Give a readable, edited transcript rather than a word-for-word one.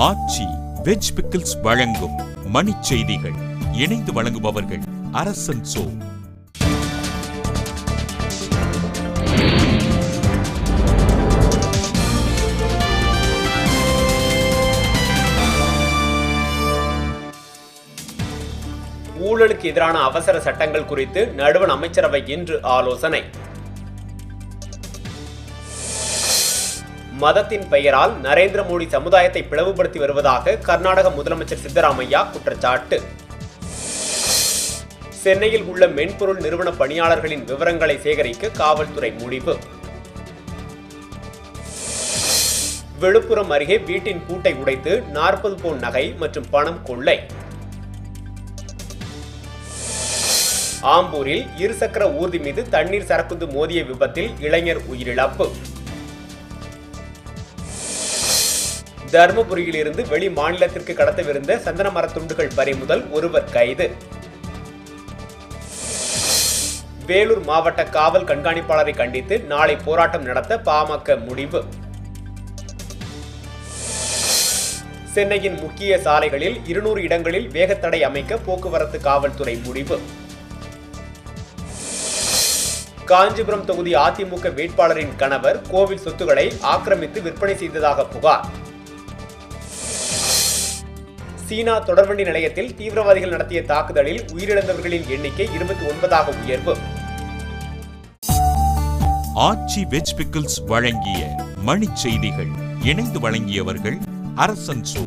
ஆச்சி veg pickles வழங்கும் மணிச் செய்திகள். இணைந்து வழங்குபவர்கள் அரசன் சோ. ஊழலுக்கு எதிரான அவசர சட்டங்கள் குறித்து நடுவண் அமைச்சரவை இன்று ஆலோசனை. மதத்தின் பெயரால் நரேந்திர மோடி சமுதாயத்தை பிளவுபடுத்தி வருவதாக கர்நாடக முதலமைச்சர் சித்தராமையா குற்றச்சாட்டு. சென்னையில் உள்ள மென்பொருள் நிறுவன பணியாளர்களின் விவரங்களை சேகரிக்க காவல்துறை முடிவு. விழுப்புரம் அருகே வீட்டின் பூட்டை உடைத்து 40 பவுன் நகை மற்றும் பணம் கொள்ளை. ஆம்பூரில் இருசக்கர ஊர்தி மீது தண்ணீர் சரக்குந்து மோதிய விபத்தில் இளைஞர் உயிரிழப்பு. தர்மபுரியில் இருந்து வெளி மாநிலத்திற்கு கடத்தவிருந்த சந்தன மரத்துண்டுகள் பறிமுதல், ஒருவர் கைது. வேலூர் மாவட்ட காவல் கண்காணிப்பாளரை கண்டித்து நாளை போராட்டம் நடத்த பாமக முடிவு. சென்னையின் முக்கிய சாலைகளில் 200 இடங்களில் வேகத்தடை அமைக்க போக்குவரத்து காவல்துறை முடிவு. காஞ்சிபுரம் தொகுதி அதிமுக வேட்பாளரின் கணவர் கோவில் சொத்துக்களை ஆக்கிரமித்து விற்பனை செய்ததாக புகார். சீனா தொடர்வண்டி நிலையத்தில் தீவிரவாதிகள் நடத்திய தாக்குதலில் உயிரிழந்தவர்களின் எண்ணிக்கை 29ஆக உயர்வு. ஆச்சி வெஜ் பிக்கிள்ஸ் வழங்கிய மணிச் செய்திகள். இணைந்து வழங்கியவர்கள் அரசன் சோ.